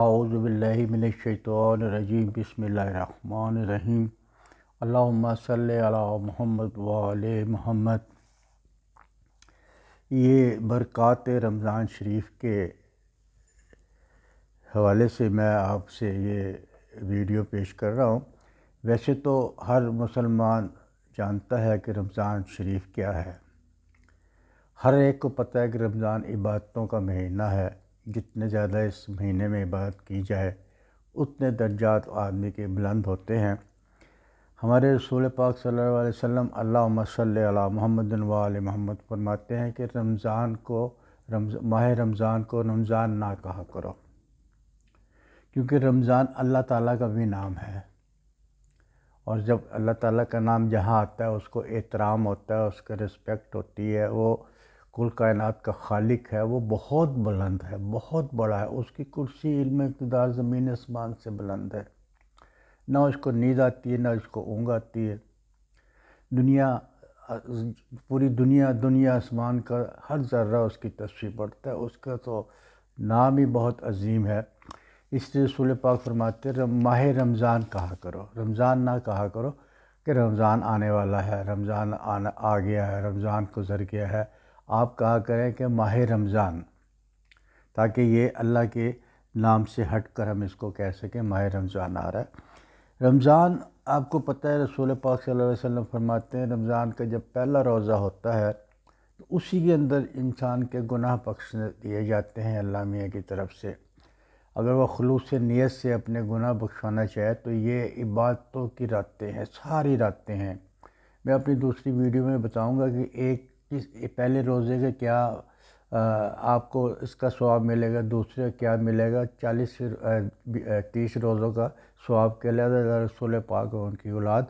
اعوذ باللہ من الشیطان الرجیم بسم اللہ الرحمن الرحیم اللہم صلی علی محمد وآل محمد۔ یہ برکات رمضان شریف کے حوالے سے میں آپ سے یہ ویڈیو پیش کر رہا ہوں۔ ویسے تو ہر مسلمان جانتا ہے کہ رمضان شریف کیا ہے، ہر ایک کو پتہ ہے کہ رمضان عبادتوں کا مہینہ ہے۔ جتنے زیادہ اس مہینے میں عبادت کی جائے اتنے درجات آدمی کے بلند ہوتے ہیں۔ ہمارے رسول پاک صلی اللہ علیہ وسلم اللہم صلی علی محمد وآل محمد فرماتے ہیں کہ ماہ رمضان کو رمضان نہ کہا کرو، کیونکہ رمضان اللہ تعالیٰ کا بھی نام ہے، اور جب اللہ تعالیٰ کا نام جہاں آتا ہے اس کو احترام ہوتا ہے، اس کا رسپیکٹ ہوتی ہے۔ وہ کل کائنات کا خالق ہے، وہ بہت بلند ہے، بہت بڑا ہے، اس کی کرسی علم اقتدار زمین آسمان سے بلند ہے۔ نہ اس کو نیند آتی ہے نہ اس کو اونگ آتی ہے۔ پوری دنیا آسمان کا ہر ذرہ اس کی تسبیح پڑھتا ہے، اس کا تو نام ہی بہت عظیم ہے۔ اس لیے رسول پاک فرماتے ہیں ماہ رمضان کہا کرو، رمضان نہ کہا کرو کہ رمضان آنے والا ہے، رمضان آ گیا ہے، رمضان گزر گیا ہے۔ آپ کہا کریں کہ ماہ رمضان، تاکہ یہ اللہ کے نام سے ہٹ کر ہم اس کو کہہ سکیں ماہ رمضان آ رہا ہے۔ رمضان آپ کو پتہ ہے، رسول پاک صلی اللہ علیہ وسلم فرماتے ہیں رمضان کا جب پہلا روزہ ہوتا ہے تو اسی کے اندر انسان کے گناہ بخش دیے جاتے ہیں اللہ میاں کی طرف سے۔ اگر وہ خلوص نیت سے اپنے گناہ بخشوانا چاہے تو یہ عبادتوں کی راتیں ہیں، ساری راتیں ہیں۔ میں اپنی دوسری ویڈیو میں بتاؤں گا کہ پہلے روزے کے کیا آپ کو اس کا ثواب ملے گا، دوسرے کیا ملے گا، 30 روزوں کا ثواب کے لئے رسول پاک اور ان کی اولاد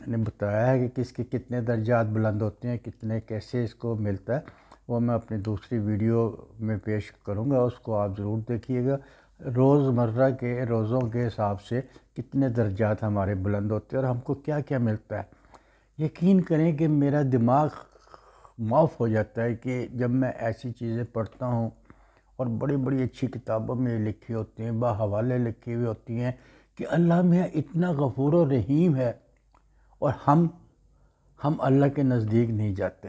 نے بتایا ہے کہ کس کے کتنے درجات بلند ہوتے ہیں، کیسے اس کو ملتا ہے۔ وہ میں اپنی دوسری ویڈیو میں پیش کروں گا، اس کو آپ ضرور دیکھیے گا۔ روز مرہ کے روزوں کے حساب سے کتنے درجات ہمارے بلند ہوتے ہیں اور ہم کو کیا کیا ملتا ہے۔ یقین کریں کہ میرا دماغ معاف ہو جاتا ہے کہ جب میں ایسی چیزیں پڑھتا ہوں، اور بڑی بڑی اچھی کتابوں میں لکھی ہوتی ہیں، باحوالے لکھی ہوئی ہوتی ہیں کہ اللہ میاں اتنا غفور و رحیم ہے، اور ہم اللہ کے نزدیک نہیں جاتے۔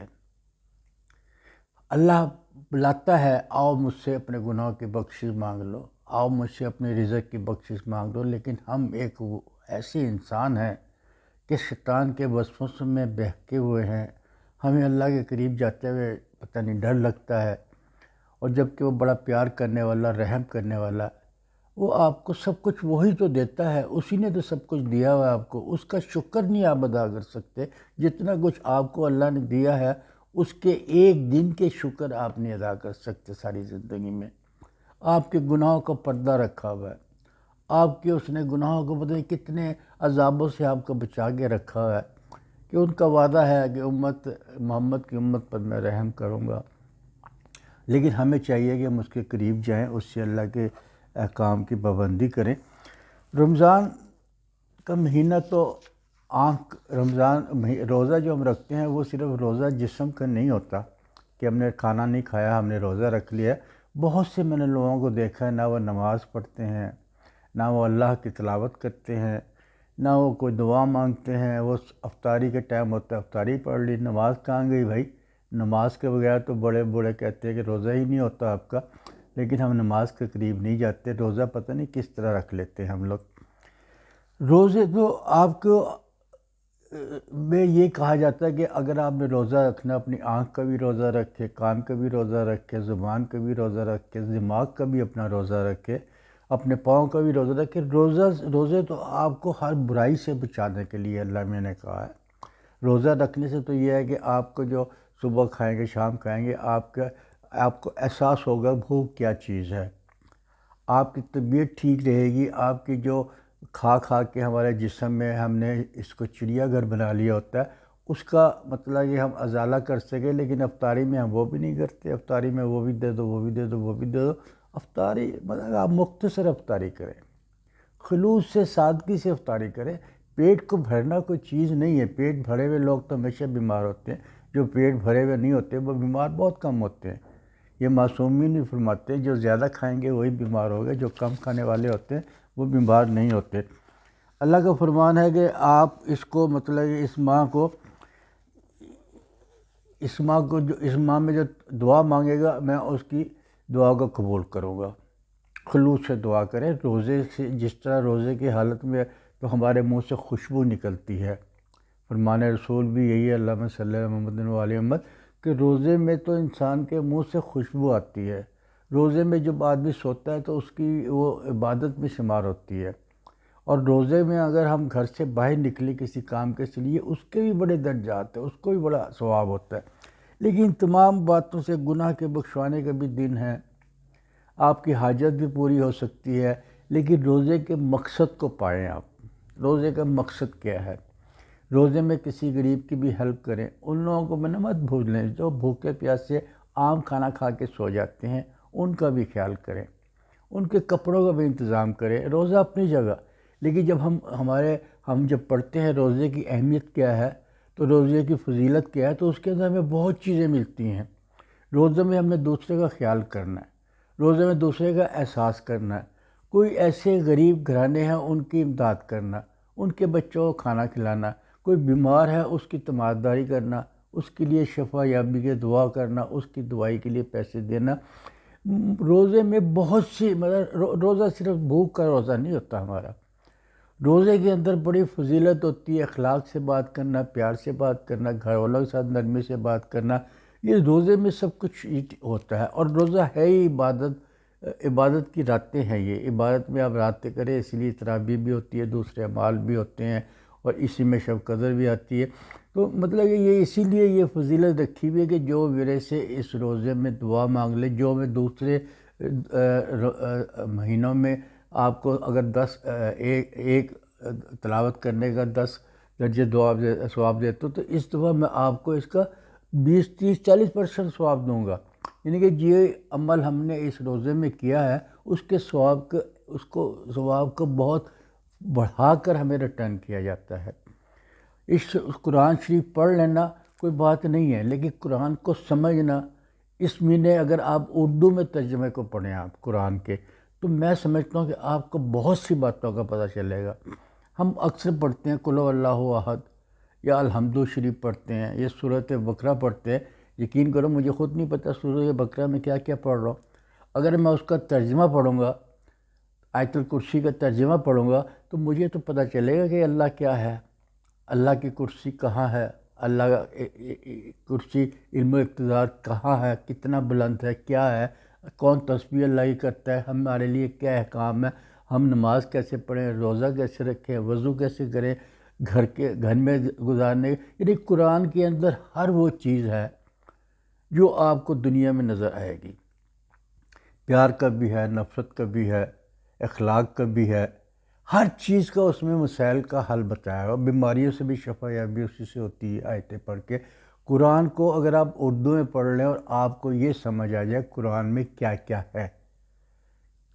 اللہ بلاتا ہے آؤ مجھ سے اپنے گناہوں کی بخشش مانگ لو، آؤ مجھ سے اپنے رزق کی بخشش مانگ لو، لیکن ہم ایک ایسے انسان ہیں کہ شیطان کے وسوسوں میں بہکے ہوئے ہیں۔ ہمیں اللہ کے قریب جاتے ہوئے پتہ نہیں ڈر لگتا ہے، اور جب کہ وہ بڑا پیار کرنے والا، رحم کرنے والا، وہ آپ کو سب کچھ وہی تو دیتا ہے، اسی نے تو سب کچھ دیا ہوا ہے آپ کو۔ اس کا شکر نہیں آپ ادا کر سکتے، جتنا کچھ آپ کو اللہ نے دیا ہے اس کے ایک دن کے شکر آپ نہیں ادا کر سکتے ساری زندگی میں۔ آپ کے گناہوں کا پردہ رکھا ہوا ہے، آپ کے اس نے گناہوں کو پتہ نہیں کتنے عذابوں سے آپ کو بچا کے رکھا ہوا ہے، کہ ان کا وعدہ ہے کہ محمد کی امت پر میں رحم کروں گا۔ لیکن ہمیں چاہیے کہ ہم اس کے قریب جائیں، اس سے اللہ کے احکام کی پابندی کریں۔ رمضان کا مہینہ تو روزہ جو ہم رکھتے ہیں وہ صرف روزہ جسم کا نہیں ہوتا کہ ہم نے کھانا نہیں کھایا ہم نے روزہ رکھ لیا۔ بہت سے میں نے لوگوں کو دیکھا ہے، نہ وہ نماز پڑھتے ہیں، نہ وہ اللہ کی تلاوت کرتے ہیں، نہ وہ کوئی دعا مانگتے ہیں۔ وہ افطاری کے ٹائم ہوتا ہے افطاری پڑھ لی، نماز کہاں گئی بھائی؟ نماز کے بغیر تو بڑے بڑے کہتے ہیں کہ روزہ ہی نہیں ہوتا آپ کا، لیکن ہم نماز کے قریب نہیں جاتے۔ روزہ پتہ نہیں کس طرح رکھ لیتے ہیں ہم لوگ۔ روزے تو آپ کو میں یہ کہا جاتا ہے کہ اگر آپ نے روزہ رکھنا، اپنی آنکھ کا بھی روزہ رکھے، کان کا بھی روزہ رکھے، زبان کا بھی روزہ رکھے، دماغ کا بھی اپنا روزہ رکھے، اپنے پاؤں کا بھی روزہ رکھے۔ روزے تو آپ کو ہر برائی سے بچانے کے لیے اللہ میں نے کہا ہے۔ روزہ رکھنے سے تو یہ ہے کہ آپ کو جو صبح کھائیں گے شام کھائیں گے، آپ کو احساس ہوگا بھوک کیا چیز ہے، آپ کی طبیعت ٹھیک رہے گی۔ آپ کی جو کھا کے ہمارے جسم میں ہم نے اس کو چڑیا گھر بنا لیا ہوتا ہے، اس کا مطلب یہ ہم ازالہ کر سکیں، لیکن افطاری میں ہم وہ بھی نہیں کرتے۔ افطاری میں وہ بھی دے دو، وہ بھی دے دو، وہ بھی دے دو۔ افطاری مطلب آپ مختصر افطاری کریں، خلوص سے، سادگی سے افطاری کریں۔ پیٹ کو بھرنا کوئی چیز نہیں ہے۔ پیٹ بھرے ہوئے لوگ تو ہمیشہ بیمار ہوتے ہیں، جو پیٹ بھرے ہوئے نہیں ہوتے وہ بیمار بہت کم ہوتے ہیں، یہ معصومین بھی فرماتے ہیں جو زیادہ کھائیں گے وہی بیمار ہوگا، جو کم کھانے والے ہوتے ہیں وہ بیمار نہیں ہوتے۔ اللہ کا فرمان ہے کہ آپ اس کو مطلب اس ماہ میں جو دعا مانگے گا میں اس کی دعا کو قبول کروں گا۔ خلوص سے دعا کریں، روزے سے جس طرح روزے کی حالت میں تو ہمارے منہ سے خوشبو نکلتی ہے، فرمان رسول بھی یہی ہے اللہم صلی اللہ محمد علیہ محمد، کہ روزے میں تو انسان کے منہ سے خوشبو آتی ہے۔ روزے میں جب آدمی سوتا ہے تو اس کی وہ عبادت میں شمار ہوتی ہے، اور روزے میں اگر ہم گھر سے باہر نکلے کسی کام کے لیے اس کے بھی بڑے درجات ہیں، اس کو بھی بڑا ثواب ہوتا ہے۔ لیکن تمام باتوں سے گناہ کے بخشوانے کا بھی دن ہے، آپ کی حاجت بھی پوری ہو سکتی ہے، لیکن روزے کے مقصد کو پائیں آپ۔ روزے کا مقصد کیا ہے؟ روزے میں کسی غریب کی بھی ہیلپ کریں، ان لوگوں کو مت بھولیں جو بھوکے پیاسے عام کھانا کھا کے سو جاتے ہیں، ان کا بھی خیال کریں، ان کے کپڑوں کا بھی انتظام کریں۔ روزہ اپنی جگہ، لیکن جب ہم جب پڑھتے ہیں روزے کی اہمیت کیا ہے، تو روزے کی فضیلت کیا ہے، تو اس کے اندر ہمیں بہت چیزیں ملتی ہیں۔ روزے میں ہم نے دوسرے کا خیال کرنا ہے، روزے میں دوسرے کا احساس کرنا ہے، کوئی ایسے غریب گھرانے ہیں ان کی امداد کرنا، ان کے بچوں کو کھانا کھلانا، کوئی بیمار ہے اس کی تیمارداری کرنا، اس کے لیے شفا یابی کے دعا کرنا، اس کی دوائی کے لیے پیسے دینا۔ روزے میں بہت سی روزہ صرف بھوک کا روزہ نہیں ہوتا ہمارا، روزے کے اندر بڑی فضیلت ہوتی ہے، اخلاق سے بات کرنا، پیار سے بات کرنا، گھر والوں کے ساتھ نرمی سے بات کرنا، یہ روزے میں سب کچھ ہوتا ہے۔ اور روزہ ہے ہی عبادت کی راتیں ہیں، یہ عبادت میں آپ راتیں کریں، اس لیے تراویح بھی ہوتی ہے، دوسرے اعمال بھی ہوتے ہیں، اور اسی میں شب قدر بھی آتی ہے۔ تو مطلب یہ اسی لیے یہ فضیلت رکھی ہوئی ہے کہ جو میرے سے اس روزے میں دعا مانگ لے، جو میں دوسرے مہینوں میں آپ کو اگر ایک تلاوت کرنے کا 10 درجے ثواب دیتا ہوں، تو اس دفعہ میں آپ کو اس کا 20-30-40% ثواب دوں گا۔ یعنی کہ یہ عمل ہم نے اس روزے میں کیا ہے، اس کے ثواب کو بہت بڑھا کر ہمیں ریٹرن کیا جاتا ہے۔ اس قرآن شریف پڑھ لینا کوئی بات نہیں ہے، لیکن قرآن کو سمجھنا، اس مہینے اگر آپ اردو میں ترجمے کو پڑھیں آپ قرآن کے، تو میں سمجھتا ہوں کہ آپ کو بہت سی باتوں کا پتہ چلے گا۔ ہم اکثر پڑھتے ہیں قل هو اللہ احد، یا الحمد شریف پڑھتے ہیں، یہ سورۃ بقرہ پڑھتے ہیں۔ یقین کرو مجھے خود نہیں پتہ سورۃ بقرہ میں کیا کیا پڑھ رہا ہوں۔ اگر میں اس کا ترجمہ پڑھوں گا، آیت الکرسی کا ترجمہ پڑھوں گا، تو مجھے تو پتہ چلے گا کہ اللہ کیا ہے، اللہ کی کرسی کہاں ہے، اللہ کا کرسی علم و اقتدار کہاں ہے، کتنا بلند ہے، کیا ہے، کون تسبیح اللہ کی کرتا ہے، ہمارے لیے کیا احکام ہے، ہم نماز کیسے پڑھیں، روزہ کیسے رکھیں، وضو کیسے کریں، گھر میں گزارنے، یعنی قرآن کے اندر ہر وہ چیز ہے جو آپ کو دنیا میں نظر آئے گی۔ پیار کا بھی ہے، نفرت کا بھی ہے، اخلاق کا بھی ہے، ہر چیز کا اس میں مسائل کا حل بتایا ہوا، بیماریوں سے بھی شفا یابی اسی سے ہوتی ہے۔ آیتیں پڑھ کے قرآن کو اگر آپ اردو میں پڑھ لیں اور آپ کو یہ سمجھ آ جائے قرآن میں کیا کیا ہے،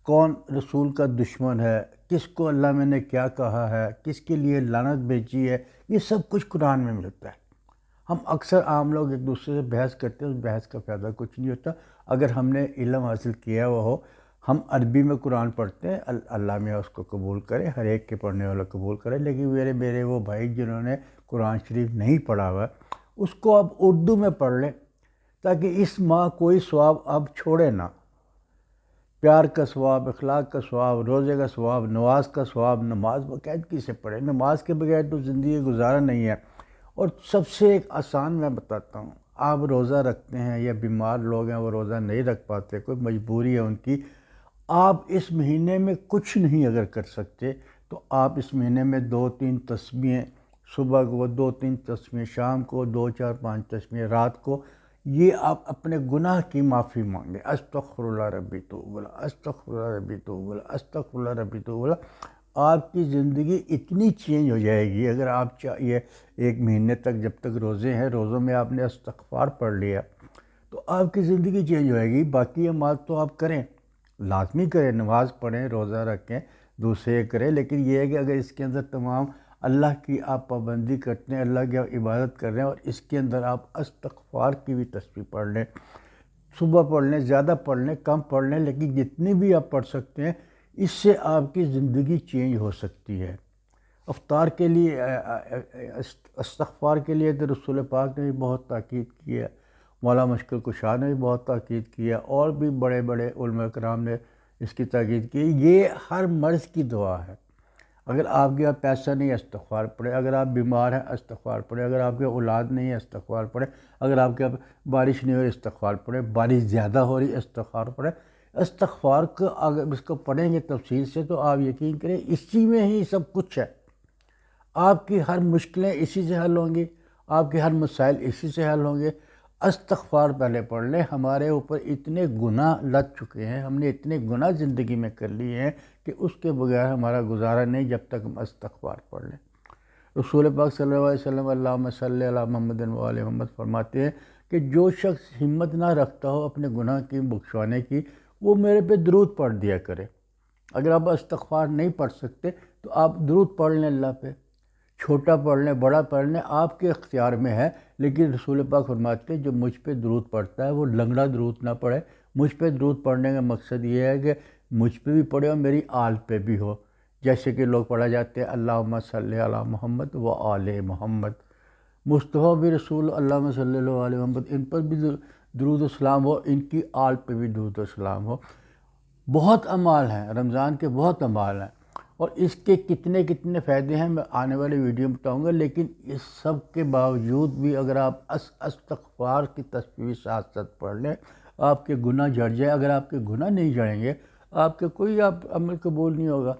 کون رسول کا دشمن ہے، کس کو اللہ میں نے کیا کہا ہے، کس کے لیے لعنت بھیجی ہے، یہ سب کچھ قرآن میں ملتا ہے۔ ہم اکثر عام لوگ ایک دوسرے سے بحث کرتے ہیں، اس بحث کا فائدہ کچھ نہیں ہوتا۔ اگر ہم نے علم حاصل کیا ہوا ہو، ہم عربی میں قرآن پڑھتے ہیں، اللہ میں اس کو قبول کرے، ہر ایک کے پڑھنے والا قبول کرے، لیکن میرے وہ بھائی جنہوں نے قرآن شریف نہیں پڑھا ہوا اس کو آپ اردو میں پڑھ لیں، تاکہ اس ماہ کوئی ثواب آپ چھوڑے نہ۔ پیار کا ثواب، اخلاق کا ثواب، روزے کا ثواب، نماز کا ثواب، نماز باقاعدگی سے پڑھیں، نماز کے بغیر تو زندگی گزارا نہیں ہے۔ اور سب سے ایک آسان میں بتاتا ہوں، آپ روزہ رکھتے ہیں یا بیمار لوگ ہیں وہ روزہ نہیں رکھ پاتے، کوئی مجبوری ہے ان کی، آپ اس مہینے میں کچھ نہیں اگر کر سکتے تو آپ اس مہینے میں 2-3 تسبیحیں صبح کو، 2-3 تسبیحیں شام کو، 4-5 تسبیحیں رات کو، یہ آپ اپنے گناہ کی معافی مانگیں، استغفر اللہ ربی توب اللہ، استغفر اللہ ربی توب اللہ، استغفر اللہ ربی توب اللہ۔ آپ کی زندگی اتنی چینج ہو جائے گی اگر آپ چاہیے ایک مہینے تک، جب تک روزے ہیں، روزوں میں آپ نے استغفار پڑھ لیا تو آپ کی زندگی چینج ہوئے گی۔ باقی اعمال تو آپ کریں، لازمی کریں، نماز پڑھیں، روزہ رکھیں، دوسرے کریں، لیکن یہ ہے کہ اگر اس کے اندر تمام اللہ کی آپ پابندی کرتے ہیں، اللہ کی عبادت کر رہے ہیں، اور اس کے اندر آپ استغفار کی بھی تسبیح پڑھ لیں، صبح پڑھ لیں، زیادہ پڑھ لیں، کم پڑھ لیں، لیکن جتنی بھی آپ پڑھ سکتے ہیں اس سے آپ کی زندگی چینج ہو سکتی ہے۔ افطار کے لیے استغفار کے لیے تو رسول پاک نے بھی بہت تاکید کی ہے، مولانا مشکل کشا نے بھی بہت تاکید کی ہے، اور بھی بڑے بڑے علماء کرام نے اس کی تاکید کی ہے۔ یہ ہر مرض کی دعا ہے۔ اگر آپ کے پاس پیسہ نہیں ہے استغفار پڑھے، اگر آپ بیمار ہیں استغفار پڑھے، اگر آپ کے اولاد نہیں ہے استغفار پڑھے، اگر آپ کے بارش نہیں ہو رہی استغفار پڑھے، بارش زیادہ ہو رہی استغفار پڑھے۔ استغفار کو اگر اس کو پڑھیں گے تفصیل سے تو آپ یقین کریں اسی میں ہی سب کچھ ہے۔ آپ کی ہر مشکلیں اسی سے حل ہوں گی، آپ کے ہر مسائل اسی سے حل ہوں گے۔ استغفار پہلے پڑھ لیں۔ ہمارے اوپر اتنے گناہ لگ چکے ہیں، ہم نے اتنے گناہ زندگی میں کر لیے ہیں کہ اس کے بغیر ہمارا گزارا نہیں جب تک ہم استغفار پڑھ لیں۔ رسول پاک صلی اللہ علیہ وسلم اللہم صلی علی محمد و آل محمد فرماتے ہیں کہ جو شخص ہمت نہ رکھتا ہو اپنے گناہ کی بخشوانے کی، وہ میرے پہ درود پڑھ دیا کرے۔ اگر آپ استغفار نہیں پڑھ سکتے تو آپ درود پڑھ لیں اللہ پہ، چھوٹا پڑھ لیں، بڑا پڑھ لیں، آپ کے اختیار میں ہے۔ لیکن رسول پاک فرماتے ہیں جو مجھ پہ درود پڑھتا ہے وہ لنگڑا درود نہ پڑھے۔ مجھ پہ درود پڑھنے کا مقصد یہ ہے کہ مجھ پہ بھی پڑھے اور میری آل پہ بھی ہو، جیسے کہ لوگ پڑھا جاتے ہیں اللہم صلی علی محمد و آل محمد۔ مصطفیٰ بھی رسول اللہم صلی اللہ علیہ محمد، ان پر بھی درود و سلام ہو، ان کی آل پہ بھی درود و سلام ہو۔ بہت اعمال ہیں، رمضان کے بہت اعمال ہیں، اور اس کے کتنے کتنے فائدے ہیں میں آنے والی ویڈیو میں بتاؤں گا۔ لیکن اس سب کے باوجود بھی اگر آپ استغفار کی تسبیح ساتھ ساتھ پڑھ لیں آپ کے گناہ جھڑ جائے۔ اگر آپ کے گناہ نہیں جھڑیں گے آپ کے کوئی عمل قبول نہیں ہوگا۔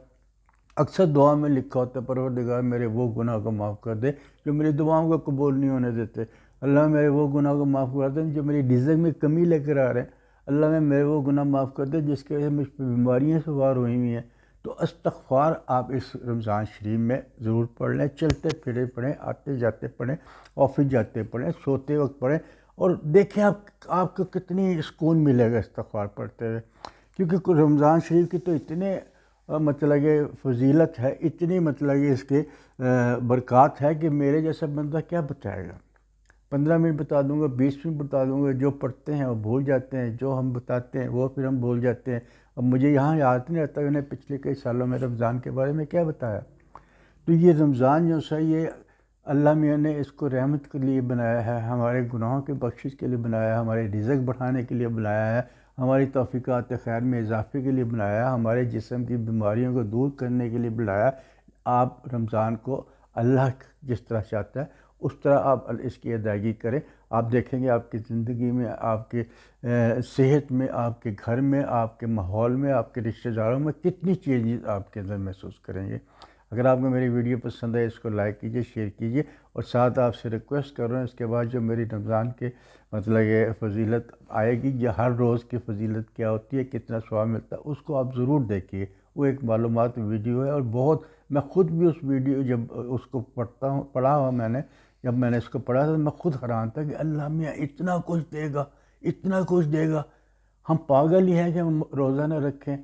اکثر دعا میں لکھا ہوتا ہے پروردگار میرے وہ گناہ کو معاف کر دے جو میری دعاؤں کو قبول نہیں ہونے دیتے، اللہ میرے وہ گناہ کو معاف کر دے جو میری رزق میں کمی لے کر آ رہے ہیں، اللہ میں میرے وہ گناہ معاف کر دے جس کی وجہ سے مجھ پہ بیماریاں سوار ہوئی ہوئی ہیں۔ تو استغفار آپ اس رمضان شریف میں ضرور پڑھ لیں، چلتے پھرے پڑھیں، آتے جاتے پڑھیں، آفس جاتے پڑھیں، سوتے وقت پڑھیں، اور دیکھیں آپ کو کتنی سکون ملے گا استغفار پڑھتے ہوئے۔ کیونکہ رمضان شریف کی تو اتنے مطلب کہ فضیلت ہے، اتنی مطلب کہ اس کے برکات ہے کہ میرے جیسا بندہ کیا بتائے گا۔ 15 منٹ بتا دوں گا، 20 منٹ بتا دوں گا، جو پڑھتے ہیں وہ بھول جاتے ہیں، جو ہم بتاتے ہیں وہ پھر ہم بھول جاتے ہیں۔ اب مجھے یہاں یاد نہیں رہتا کہ میں نے پچھلے کئی سالوں میں رمضان کے بارے میں کیا بتایا۔ تو یہ رمضان جو سا یہ اللہ میاں نے اس کو رحمت کے لیے بنایا ہے، ہمارے گناہوں کے بخشش کے لیے بنایا ہے، ہمارے رزق بڑھانے کے لیے بنایا ہے، ہماری توفیقات خیر میں اضافے کے لیے بنایا ہے، ہمارے جسم کی بیماریوں کو دور کرنے کے لیے بنایا۔ آپ رمضان کو اللہ جس طرح چاہتا ہے اس طرح آپ اس کی ادائیگی کریں۔ آپ دیکھیں گے آپ کی زندگی میں، آپ کے صحت میں، آپ کے گھر میں، آپ کے ماحول میں، آپ کے رشتہ داروں میں کتنی چینجز آپ کے اندر محسوس کریں گے۔ اگر آپ کو میری ویڈیو پسند ہے اس کو لائک کیجئے، شیئر کیجئے، اور ساتھ آپ سے ریکویسٹ کر رہا ہوں اس کے بعد جو میری رمضان کے مطلب یہ فضیلت آئے گی، یا ہر روز کی فضیلت کیا ہوتی ہے، کتنا ثواب ملتا ہے، اس کو آپ ضرور دیکھیے۔ وہ ایک معلومات ویڈیو ہے، اور بہت میں خود بھی اس ویڈیو جب اس کو پڑھا ہوا میں نے، جب میں نے اس کو پڑھا تھا تو میں خود حیران تھا کہ اللہ میاں اتنا کچھ دے گا، اتنا کچھ دے گا، ہم پاگل ہی ہیں کہ ہم روزہ نہ رکھیں۔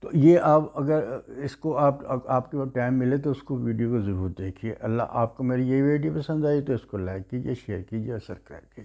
تو یہ آپ اگر اس کو آپ کے پاس ٹائم ملے تو اس کو ویڈیو کو ضرور دیکھیے۔ اللہ آپ کو میری یہ ویڈیو پسند آئی تو اس کو لائک کیجئے، شیئر کیجئے اور سبسکرائب کیجئے۔